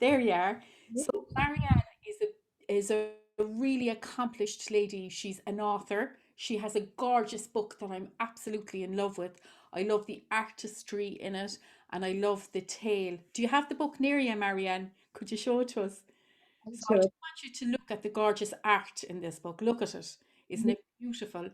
There you are. So Marianne is a really accomplished lady. She's an author. She has a gorgeous book that I'm absolutely in love with. I love the artistry in it and I love the tale. Do you have the book near you, Marianne? Could you show it to us? So I Sure. just want you to look at the gorgeous art in this book. Look at it. Isn't it beautiful?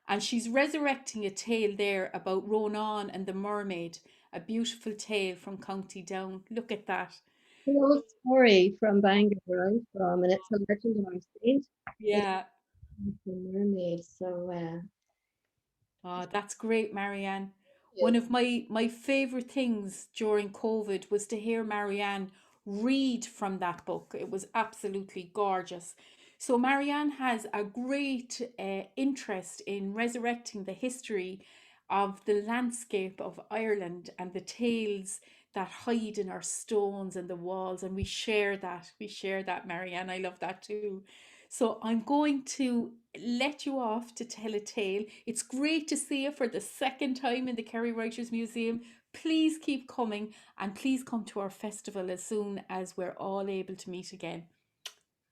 And she's resurrecting a tale there about Ronan and the mermaid, a beautiful tale from County Down. Look at that. An old story from Bangor where I'm from, and it's a legend of our saint. It's Yeah. the mermaid. So, Oh, that's great, Marianne. One yeah. of my favorite things during COVID was to hear Marianne read from that book. It was absolutely gorgeous. So Marianne has a great interest in resurrecting the history of the landscape of Ireland and the tales that hide in our stones and the walls, and we share that. We share that, Marianne. I love that too. So I'm going to let you off to tell a tale. It's great to see you for the second time in the Kerry Writers Museum. Please keep coming and please come to our festival as soon as we're all able to meet again.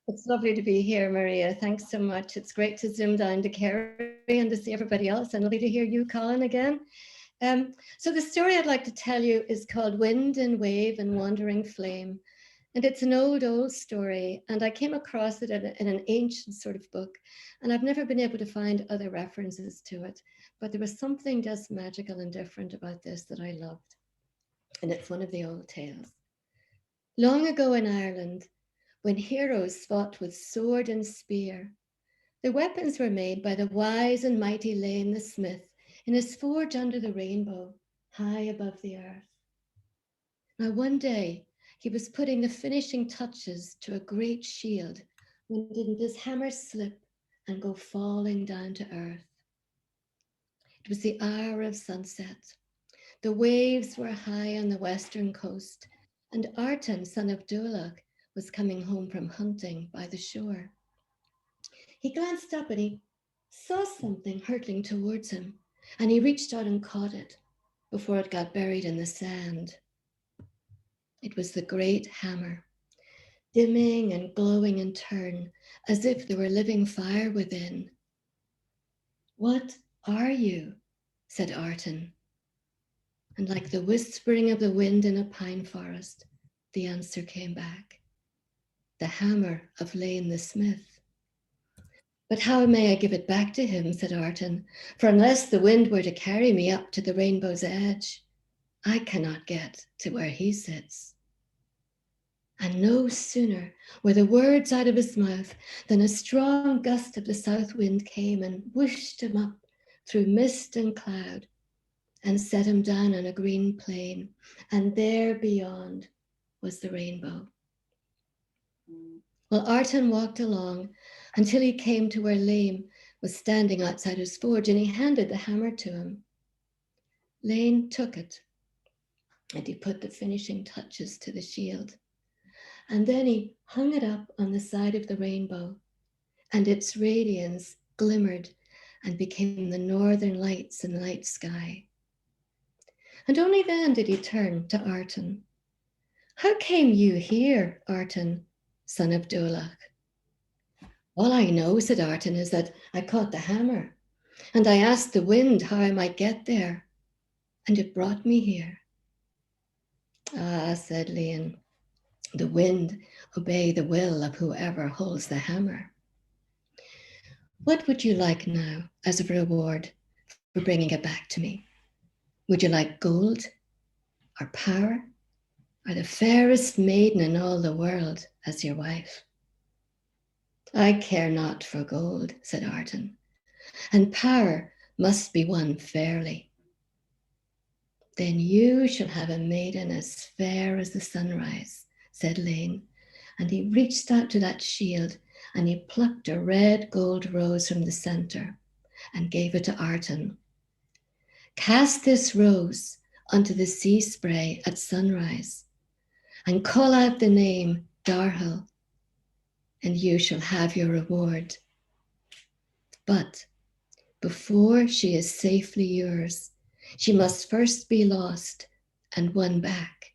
It's lovely to be here, Maria. Thanks so much. It's great to zoom down to Kerry and to see everybody else, and lovely to hear you, Colin, again. So the story I'd like to tell you is called Wind and Wave and Wandering Flame. And it's an old, old story. And I came across it in an ancient sort of book. And I've never been able to find other references to it. But there was something just magical and different about this that I loved. And it's one of the old tales. Long ago in Ireland, when heroes fought with sword and spear, their weapons were made by the wise and mighty Lane the smith in his forge under the rainbow, high above the earth. Now, one day, he was putting the finishing touches to a great shield when didn't his hammer slip and go falling down to earth? It was the hour of sunset. The waves were high on the western coast, and Artan, son of Dulach, was coming home from hunting by the shore. He glanced up and he saw something hurtling towards him, and he reached out and caught it before it got buried in the sand. It was the great hammer, dimming and glowing in turn, as if there were living fire within. What are you? Said Artan. And like the whispering of the wind in a pine forest, the answer came back. The hammer of Lane the smith. But how may I give it back to him, said Artan, for unless the wind were to carry me up to the rainbow's edge, I cannot get to where he sits. And no sooner were the words out of his mouth than a strong gust of the south wind came and whooshed him up through mist and cloud and set him down on a green plain. And there beyond was the rainbow. Well, Artan walked along until he came to where Lane was standing outside his forge, and he handed the hammer to him. Lane took it and he put the finishing touches to the shield. And then he hung it up on the side of the rainbow, and its radiance glimmered and became the northern lights in the night sky. And only then did he turn to Artan. How came you here, Artan, son of Dulach? All I know, said Artan, is that I caught the hammer, and I asked the wind how I might get there, and it brought me here. Ah, said Lane, the wind obey the will of whoever holds the hammer. What would you like now as a reward for bringing it back to me? Would you like gold or power or the fairest maiden in all the world as your wife? I care not for gold, said Artan, and power must be won fairly. Then you shall have a maiden as fair as the sunrise, said Lane, and he reached out to that shield and he plucked a red gold rose from the center and gave it to Artan. Cast this rose onto the sea spray at sunrise and call out the name Darhel, and you shall have your reward. But before she is safely yours, she must first be lost and won back.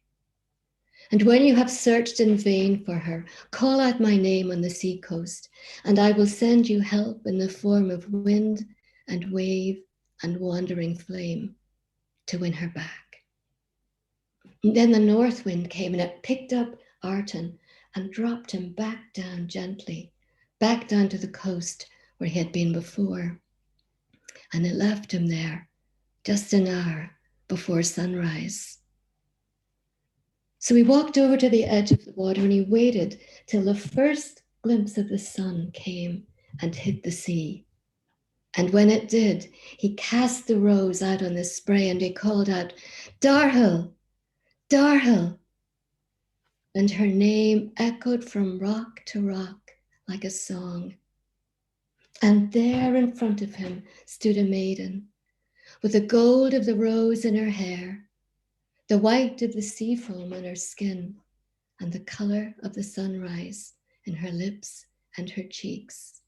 And when you have searched in vain for her, call out my name on the sea coast, and I will send you help in the form of wind and wave and wandering flame to win her back. And then the north wind came and it picked up Arton and dropped him back down gently, back down to the coast where he had been before. And it left him there just an hour before sunrise. So he walked over to the edge of the water and he waited till the first glimpse of the sun came and hit the sea. And when it did, he cast the rose out on the spray and he called out, Darhill, Darhill. And her name echoed from rock to rock like a song. And there in front of him stood a maiden with the gold of the rose in her hair, the white of the sea foam on her skin, and the color of the sunrise in her lips and her cheeks.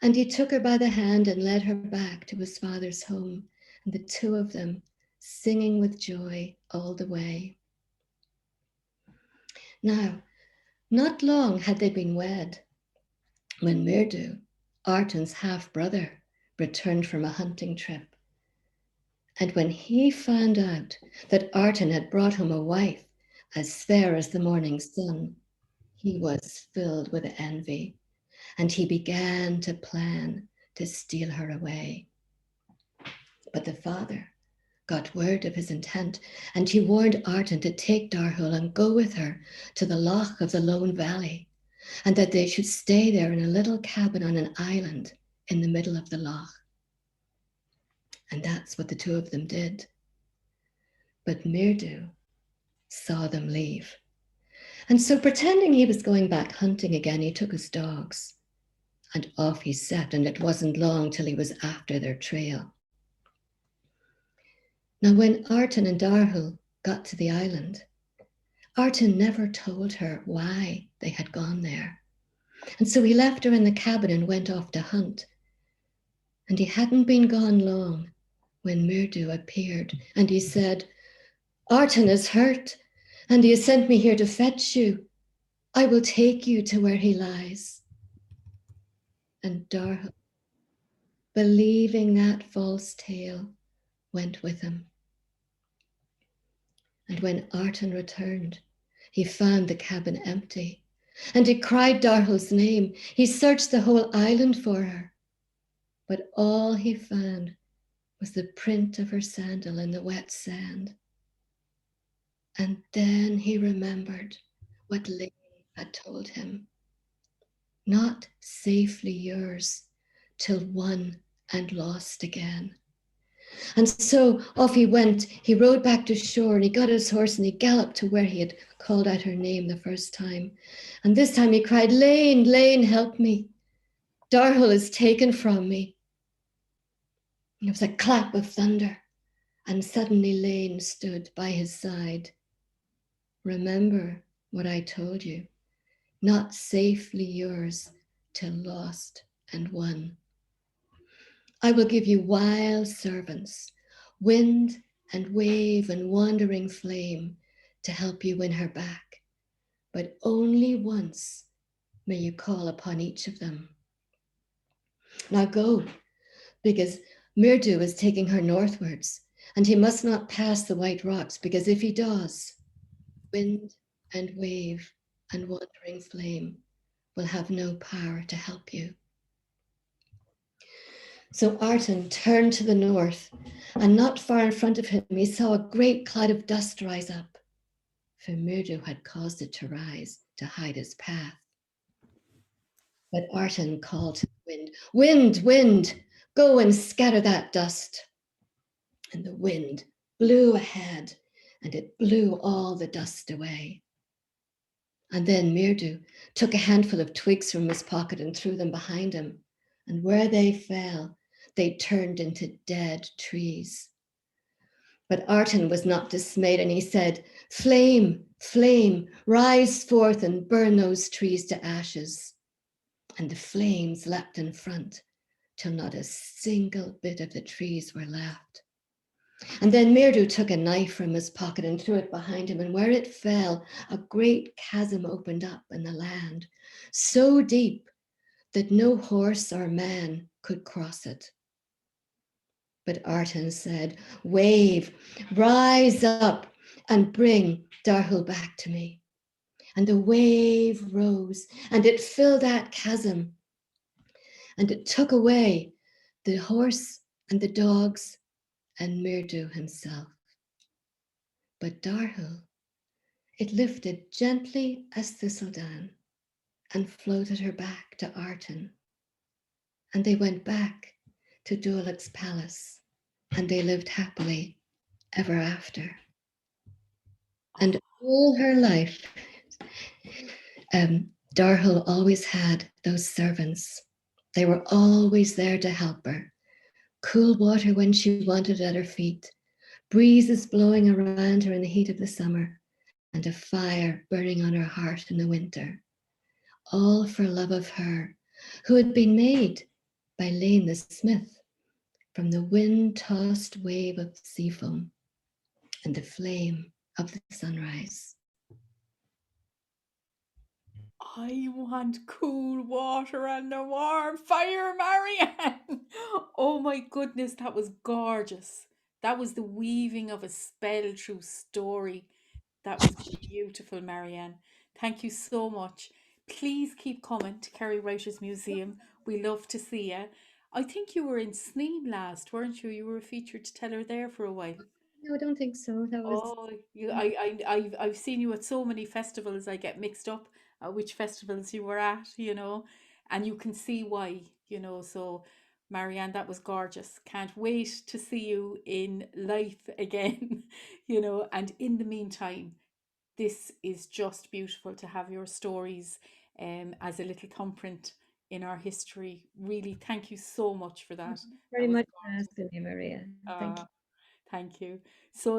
And he took her by the hand and led her back to his father's home, and the two of them singing with joy all the way. Now, not long had they been wed when Mirdu, Artan's half-brother, returned from a hunting trip. And when he found out that Artan had brought home a wife as fair as the morning sun, he was filled with envy, and he began to plan to steal her away. But the father got word of his intent, and he warned Artan to take Darhill and go with her to the loch of the Lone Valley, and that they should stay there in a little cabin on an island in the middle of the loch. And that's what the two of them did. But Mirdu saw them leave. And so, pretending he was going back hunting again, he took his dogs and off he set, and it wasn't long till he was after their trail. Now, when Artan and Darhill got to the island, Artan never told her why they had gone there. And so he left her in the cabin and went off to hunt. And he hadn't been gone long when Mirdu appeared, and he said, Artan is hurt, and he has sent me here to fetch you. I will take you to where he lies. And Darhill, believing that false tale, went with him. And when Artan returned, he found the cabin empty, and he cried Darhill's name. He searched the whole island for her, but all he found was the print of her sandal in the wet sand. And then he remembered what Lady had told him. Not safely yours till won and lost again. And so off he went. He rode back to shore and he got his horse and he galloped to where he had called out her name the first time. And this time he cried, Lane, Lane, help me. Darhill is taken from me. And there was a clap of thunder, and suddenly Lane stood by his side. Remember what I told you, not safely yours till lost and won. I will give you wild servants, wind and wave and wandering flame to help you win her back. But only once may you call upon each of them. Now go, because Mirdu is taking her northwards, and he must not pass the white rocks, because if he does, wind and wave and wandering flame will have no power to help you. So Artan turned to the north, and not far in front of him, he saw a great cloud of dust rise up, for Mirdu had caused it to rise to hide his path. But Artan called to the wind, Wind, wind, go and scatter that dust. And the wind blew ahead, and it blew all the dust away. And then Mirdu took a handful of twigs from his pocket and threw them behind him, and where they fell, they turned into dead trees. But Artan was not dismayed, and he said, Flame, flame, rise forth and burn those trees to ashes. And the flames leapt in front till not a single bit of the trees were left. And then Mirdu took a knife from his pocket and threw it behind him, and where it fell, a great chasm opened up in the land, so deep that no horse or man could cross it. But Artan said, "Wave, rise up, and bring Darhul back to me." And the wave rose, and it filled that chasm, and it took away the horse and the dogs and Mirdu himself. But Darhul, it lifted gently as thistledown and floated her back to Artan. And they went back to Dulac's palace, and they lived happily ever after. And all her life, Darhul always had those servants. They were always there to help her. Cool water when she wanted at her feet, breezes blowing around her in the heat of the summer, and a fire burning on her heart in the winter. All for love of her, who had been made by Lane the smith from the wind-tossed wave of sea foam and the flame of the sunrise. I want cool water and a warm fire, Marianne. Oh my goodness, that was gorgeous. That was the weaving of a spell through story. That was beautiful, Marianne. Thank you so much. Please keep coming to Kerry Writers Museum. We love to see you. I think you were in Sneem last, weren't you? You were a featured teller there for a while. No, I don't think so. That was Oh, I've seen you at so many festivals. I get mixed up which festivals you were at, and you can see why. So, Marianne, that was gorgeous. Can't wait to see you in life again, And in the meantime, this is just beautiful to have your stories as a little thumbprint in our history. Really, thank you so much for that. That very was much for gorgeous. asking me, Maria. Thank you. Uh, Thank you. So